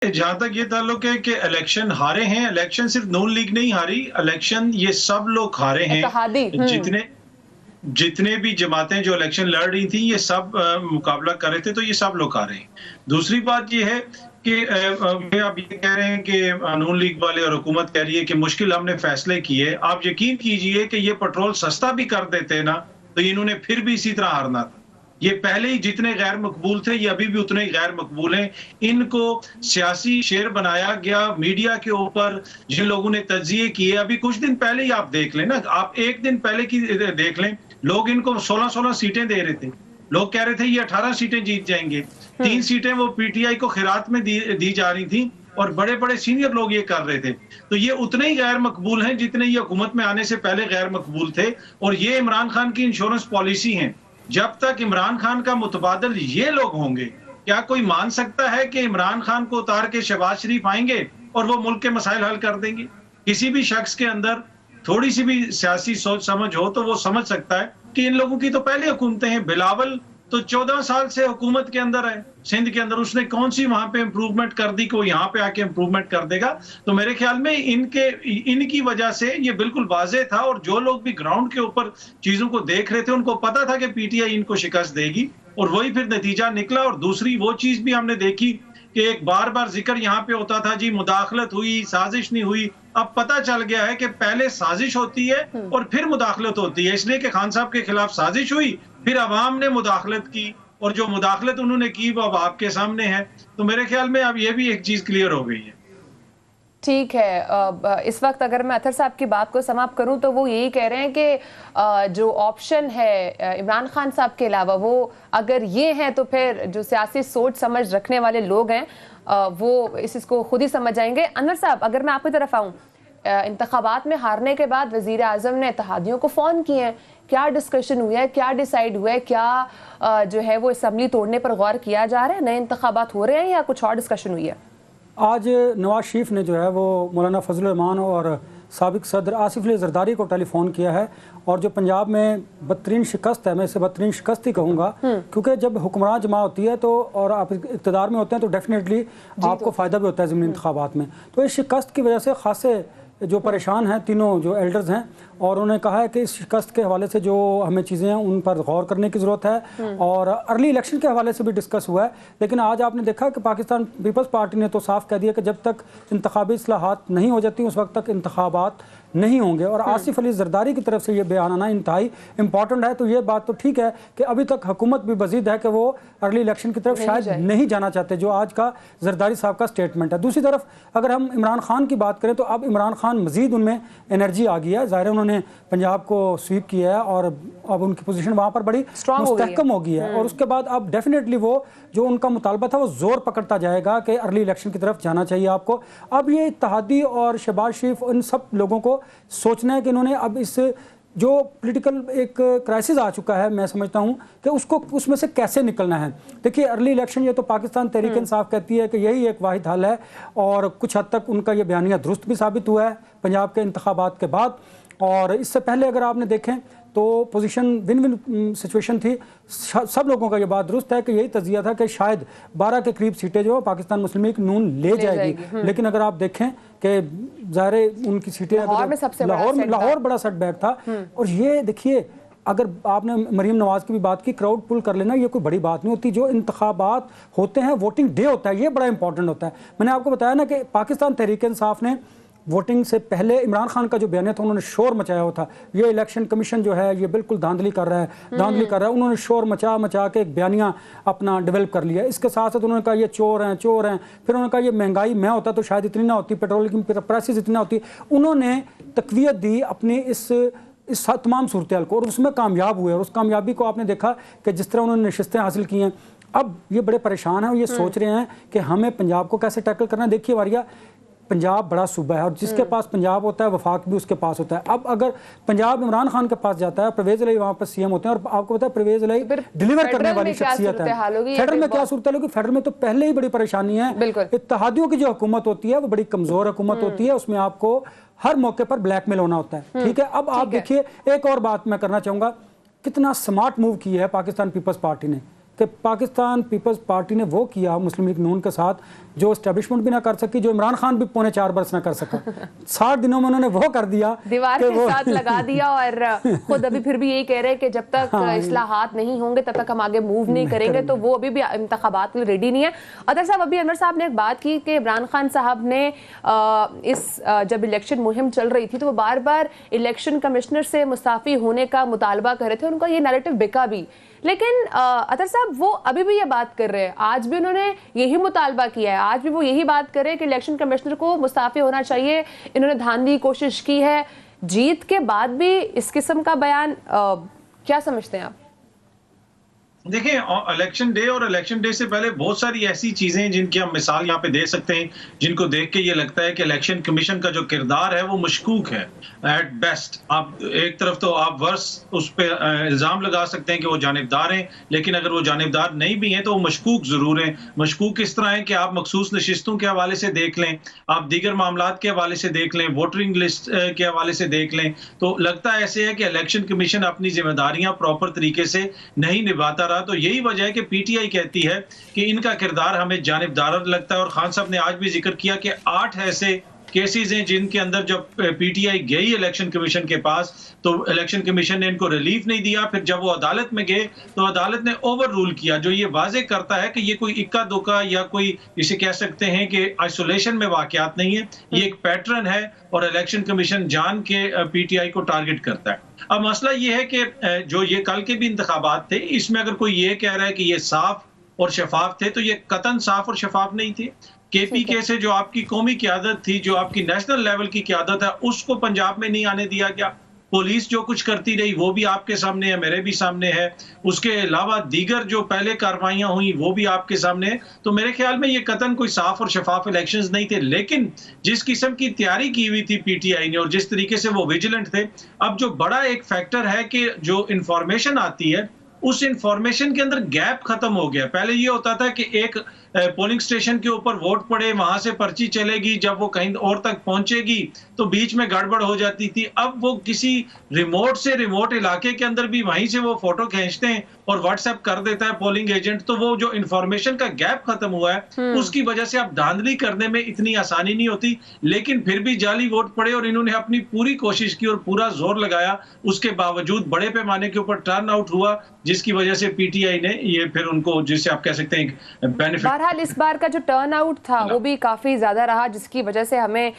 जहां तक ये ताल्लुक है कि इलेक्शन हारे हैं, इलेक्शन सिर्फ नून लीग नहीं हारी, इलेक्शन ये सब लोग हारे इत्तेहादी। हैं। जितने जितने भी जमातें जो इलेक्शन लड़ रही थी, ये सब मुकाबला कर रहे थे, तो ये सब लोग हारे हैं। दूसरी बात ये है कि आप ये कह रहे हैं कि नून लीग वाले और हुकूमत कह रही है कि मुश्किल हमने फैसले किए। आप यकीन कीजिए कि ये पेट्रोल सस्ता भी कर देते ना, तो इन्होंने फिर भी इसी तरह हारना था। ये पहले ही जितने गैर मकबूल थे, ये अभी भी उतने ही गैर मकबूल हैं। इनको सियासी शेर बनाया गया मीडिया के ऊपर, जिन लोगों ने तज्जिए किए। अभी कुछ दिन पहले ही आप देख लें ना, आप एक दिन पहले की देख लें, लोग इनको 16-16 सीटें दे रहे थे। लोग कह रहे थे ये 18 सीटें जीत जाएंगे। 3 सीटें वो पीटीआई को खिरात में दी जा रही थी, और बड़े बड़े सीनियर लोग ये कर रहे थे। तो ये उतने ही गैर मकबूल हैं जितने ये हुकूमत में आने से पहले गैर मकबूल थे। और ये इमरान खान की इंश्योरेंस पॉलिसी है। जब तक इमरान खान का मुतबादल ये लोग होंगे, क्या कोई मान सकता है कि इमरान खान को उतार के शहबाज शरीफ आएंगे और वो मुल्क के मसाइल हल कर देंगे? किसी भी शख्स के अंदर थोड़ी सी भी सियासी सोच समझ हो तो वो समझ सकता है कि इन लोगों की तो पहले हुकूमतें हैं। बिलावल तो 14 साल से हुकूमत के अंदर है, सिंध के अंदर। उसने कौन सी वहां पे इंप्रूवमेंट कर दी, को यहाँ पे आके इंप्रूवमेंट कर देगा? तो मेरे ख्याल में इनकी वजह से ये बिल्कुल वाज़ेह था। और जो लोग भी ग्राउंड के ऊपर चीजों को देख रहे थे, उनको पता था कि पीटीआई इनको शिकस्त देगी, और वही फिर नतीजा निकला। और दूसरी वो चीज भी हमने देखी कि एक बार बार जिक्र यहाँ पे होता था, जी मुदाखलत हुई, साजिश नहीं हुई। अब पता चल गया है कि पहले साजिश होती है और फिर मुदाखलत होती है। इसलिए कि खान साहब के खिलाफ साजिश हुई, फिर अवाम ने मुदाखलत की, और जो मुदाखलत उन्होंने की वो अब आपके सामने है। तो मेरे ख्याल में अब ये भी एक चीज क्लियर हो गई है। ठीक है, इस वक्त अगर मैं अतर साहब की बात को समाप्त करूं तो वो यही कह रहे हैं कि जो ऑप्शन है इमरान खान साहब के अलावा, वो अगर ये हैं तो फिर जो सियासी सोच समझ रखने वाले लोग हैं वो इसको खुद ही समझ जाएंगे। अनवर साहब, अगर मैं आपकी तरफ आऊँ, इंतखाबात में हारने के बाद वज़ीर आज़म ने इत्तेहादियों को फ़ोन किए हैं, क्या डिस्कशन हुआ है, क्या डिसाइड हुआ है, क्या जो है वो असम्बली तोड़ने पर गौर किया जा रहा है, नए इंतखाबात हो रहे हैं या कुछ और डिस्कशन हुई है? आज नवाज शरीफ ने जो है वो मौलाना फजल रहमान और साबिक सदर आसिफ अली जरदारी को टेलीफोन किया है। और जो पंजाब में बदतरीन शिकस्त है, मैं इसे बदतरीन शिकस्त ही कहूँगा, क्योंकि जब हुक्मरान जमा होती है तो और आप इक़्तिदार में होते हैं तो डेफिनेटली आपको फ़ायदा भी होता है ज़मीनी इंतखाबात में। तो इस शिकस्त की वजह से खासे जो परेशान हैं तीनों जो एल्डर्स हैं, और उन्होंने कहा है कि इस शिकस्त के हवाले से जो हमें चीज़ें हैं उन पर गौर करने की ज़रूरत है। और अर्ली इलेक्शन के हवाले से भी डिस्कस हुआ है। लेकिन आज आपने देखा कि पाकिस्तान पीपल्स पार्टी ने तो साफ कह दिया कि जब तक इंतखाबी इस्लाहात नहीं हो जाती उस वक्त तक इंतखाबात नहीं होंगे। और आसिफ अली जरदारी की तरफ से ये बयान आना इंतहाई इंपॉर्टेंट है। तो ये बात तो ठीक है कि अभी तक हुकूमत भी मजीद है कि वो अर्ली इलेक्शन की तरफ शायद नहीं जाना चाहते, जो आज का जरदारी साहब का स्टेटमेंट है। दूसरी तरफ अगर हम इमरान खान की बात करें तो अब इमरान खान मजीद उनमें एनर्जी आ गई है। ज़ाहिर है उन्होंने पंजाब को स्वीप किया है और अब उनकी पोजीशन वहाँ पर बड़ी मुस्तहकम हो गई है। और उसके बाद अब डेफिनेटली वो जो उनका मुतालबा था वो जोर पकड़ता जाएगा कि अर्ली इलेक्शन की तरफ जाना चाहिए आपको। अब ये इत्तेहादी और शहबाज शरीफ, इन सब लोगों को सोचना है कि इन्होंने अब इस जो पॉलिटिकल एक क्राइसिस आ चुका है, मैं समझता हूँ कि उसको उसमें से कैसे निकलना है। देखिए अर्ली इलेक्शन, ये तो पाकिस्तान तहरीक इंसाफ कहती है कि यही एक वाहिद हल है, और कुछ हद तक उनका ये बयानिया दुरुस्त भी साबित हुआ है पंजाब के इंतखाबात के बाद। और इससे पहले अगर आपने देखें तो पोजीशन विन विन सिचुएशन थी। सब लोगों का ये बात दुरुस्त है कि यही तजिया था कि शायद 12 के करीब सीटें जो पाकिस्तान मुस्लिम लीग नून ले जाएगी। लेकिन अगर आप देखें कि ज़ाहिर उनकी सीटें लाहौर बड़ा सेटबैक था। और ये देखिए, अगर आपने मरीम नवाज की भी बात की, क्राउड पुल कर लेना ये कोई बड़ी बात नहीं होती। जो इंतखाबात होते हैं, वोटिंग डे होता है, ये बड़ा इंपॉर्टेंट होता है। मैंने आपको बताया ना कि पाकिस्तान तहरीक इंसाफ ने वोटिंग से पहले इमरान खान का जो बयान था उन्होंने शोर मचाया हुआ था, ये इलेक्शन कमीशन जो है ये बिल्कुल धांधली कर रहा है, उन्होंने शोर मचा मचा के एक बयानिया अपना डेवलप कर लिया। इसके साथ साथ उन्होंने कहा ये चोर हैं। फिर उन्होंने कहा ये महंगाई में होता तो शायद इतनी ना होती, पेट्रोल की प्राइसेस इतनी ना होती। उन्होंने तकवीयत दी अपनी इस तमाम सूरत हाल को, और उसमें कामयाब हुए। और उस कामयाबी को आपने देखा कि जिस तरह उन्होंने नशिस्तें हासिल की हैं। अब ये बड़े परेशान हैं और ये सोच रहे हैं कि हमें पंजाब को कैसे टैकल करना है। देखिए वारिया, पंजाब बड़ा सूबा है और जिसके पास पंजाब होता है वफाक भी उसके पास होता है। अब अगर पंजाब इमरान खान के पास जाता है, परवेज इलाही वहाँ पर सीएम होते हैं, और आपको पता है परवेज इलाही डिलीवर करने वाली शख्सियत है। फेडरल में क्या सूरत होगी? फेडरल में तो पहले ही बड़ी परेशानी है। इत्तेहादियों की जो हुकूमत होती है वो बड़ी कमजोर हुकूमत होती है, उसमें आपको हर मौके पर ब्लैकमेल होना होता है। ठीक है, अब आप देखिए, एक और बात मैं करना चाहूँगा, कितना स्मार्ट मूव किया है पाकिस्तान पीपल्स पार्टी ने کہ پاکستان پیپلز پارٹی نے وہ کیا مسلم لیگ نون کے ساتھ جو اسٹیبلشمنٹ بھی نہ کر سکی, جو عمران خان بھی 4.5 برس نہ کر سکا. 60 دنوں میں انہوں نے وہ کر دیا, دیوار کے ساتھ لگا دیا, اور خود ابھی پھر بھی یہی کہہ رہے ہیں کہ جب تک اصلاحات نہیں ہوں گے تب تک ہم آگے موو نہیں کریں گے. تو وہ ابھی بھی انتخابات کے لیے ریڈی نہیں ہے. اطہر صاحب, ابھی انور صاحب نے ایک بات کی کہ عمران خان صاحب نے جب الیکشن مہم چل رہی تھی تو وہ بار بار الیکشن کمشنر سے مستعفی ہونے کا مطالبہ کر رہے تھے, ان کا یہ نیریٹو بکا بھی. لیکن اطہر صاحب وہ ابھی بھی یہ بات کر رہے ہیں, آج بھی انہوں نے یہی مطالبہ کیا ہے, آج بھی وہ یہی بات کر رہے ہیں کہ الیکشن کمشنر کو مستعفی ہونا چاہیے. انہوں نے دھاندلی کوشش کی ہے, جیت کے بعد بھی اس قسم کا بیان کیا سمجھتے ہیں آپ؟ دیکھیں, الیکشن ڈے اور الیکشن ڈے سے پہلے بہت ساری ایسی چیزیں جن کی ہم مثال یہاں پہ دے سکتے ہیں, جن کو دیکھ کے یہ لگتا ہے کہ الیکشن کمیشن کا جو کردار ہے وہ مشکوک ہے ایٹ بیسٹ. آپ ایک طرف تو آپ ورس اس پہ الزام لگا سکتے ہیں کہ وہ جانبدار ہیں, لیکن اگر وہ جانبدار نہیں بھی ہیں تو وہ مشکوک ضرور ہیں. مشکوک اس طرح ہیں کہ آپ مخصوص نشستوں کے حوالے سے دیکھ لیں, آپ دیگر معاملات کے حوالے سے دیکھ لیں, ووٹرنگ لسٹ کے حوالے سے دیکھ لیں, تو لگتا ایسے ہے کہ الیکشن کمیشن اپنی ذمہ داریاں پراپر طریقے سے نہیں نبھاتا رہا. تو یہی وجہ ہے کہ پی ٹی آئی کہتی ہے کہ ان کا کردار ہمیں جانبدار لگتا ہے. اور خان صاحب نے آج بھی ذکر کیا کہ 8 ایسے کیسز ہیں جن کے اندر جب پی ٹی آئی گئی الیکشن کمیشن کے پاس تو الیکشن کمیشن نے ان کو ریلیف نہیں دیا. پھر جب وہ عدالت میں گئے تو عدالت نے اوور رول کیا, جو یہ واضح کرتا ہے کہ یہ کوئی اکا دکا یا کوئی اسے کہہ سکتے ہیں کہ آئسولیشن میں واقعات نہیں ہے, یہ ایک پیٹرن ہے اور الیکشن کمیشن جان کے پی ٹی آئی کو ٹارگٹ کرتا ہے. اب مسئلہ یہ ہے کہ جو یہ کل کے بھی انتخابات تھے, اس میں اگر کوئی یہ کہہ رہا ہے کہ یہ صاف اور شفاف تھے تو یہ قطعاً صاف اور شفاف نہیں تھے. کے پی کے سے جو آپ کی قومی قیادت تھی, جو آپ کی نیشنل لیول کی قیادت ہے, اس کو پنجاب میں نہیں آنے دیا گیا. پولیس جو کچھ کرتی رہی وہ بھی آپ کے سامنے ہے, میرے بھی سامنے ہے. اس کے علاوہ دیگر جو پہلے کارروائیاں ہوئیں وہ بھی آپ کے سامنے ہے. تو میرے خیال میں یہ قطعاً کوئی صاف اور شفاف الیکشنز نہیں تھے. لیکن جس قسم کی تیاری کی ہوئی تھی پی ٹی آئی نے اور جس طریقے سے وہ ویجیلنٹ تھے, اب جو بڑا ایک فیکٹر ہے کہ جو انفارمیشن آتی ہے اس انفارمیشن کے اندر گیپ ختم ہو گیا. پہلے یہ ہوتا تھا کہ ایک پولنگ سٹیشن کے اوپر ووٹ پڑے, وہاں سے پرچی چلے گی, جب وہ کہیں اور تک پہنچے گی تو بیچ میں گڑبڑ ہو جاتی تھی. اب وہ کسی ریموٹ سے ریموٹ علاقے کے اندر بھی وہیں سے وہ فوٹو کھینچتے ہیں اور واٹس ایپ کر دیتا ہے پولنگ ایجنٹ. تو وہ جو انفارمیشن کا گیپ ختم ہوا ہے اس کی وجہ سے اب دھاندلی کرنے میں اتنی آسانی نہیں ہوتی. لیکن پھر بھی جعلی ووٹ پڑے اور انہوں نے اپنی پوری کوشش کی اور پورا زور لگایا, اس کے باوجود بڑے پیمانے کے اوپر ٹرن آؤٹ ہوا, جس کی وجہ سے پی ٹی آئی نے یہ پھر ان کو جسے آپ کہہ سکتے ہیں بینیفٹ. بہرحال اس بار کا جو ٹرن آؤٹ تھا وہ بھی کافی زیادہ رہا, جس کی وجہ سے ہمیں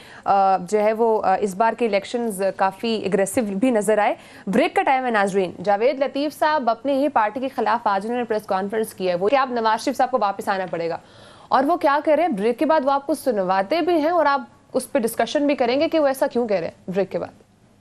جو ہے وہ اس بار کے الیکشنز کافی اگریسو بھی نظر آئے. بریک کا ٹائم ہے ناظرین. جاوید لطیف صاحب اپنی ہی پارٹی کے خلاف آج انہوں نے پریس کانفرنس کی ہے, وہ کہ آپ نواز شریف صاحب کو واپس آنا پڑے گا, اور وہ کیا کہہ رہے ہیں بریک کے بعد وہ آپ کو سنواتے بھی ہیں اور آپ اس پہ ڈسکشن بھی کریں گے کہ وہ ایسا کیوں کہہ رہے ہیں. بریک کے بعد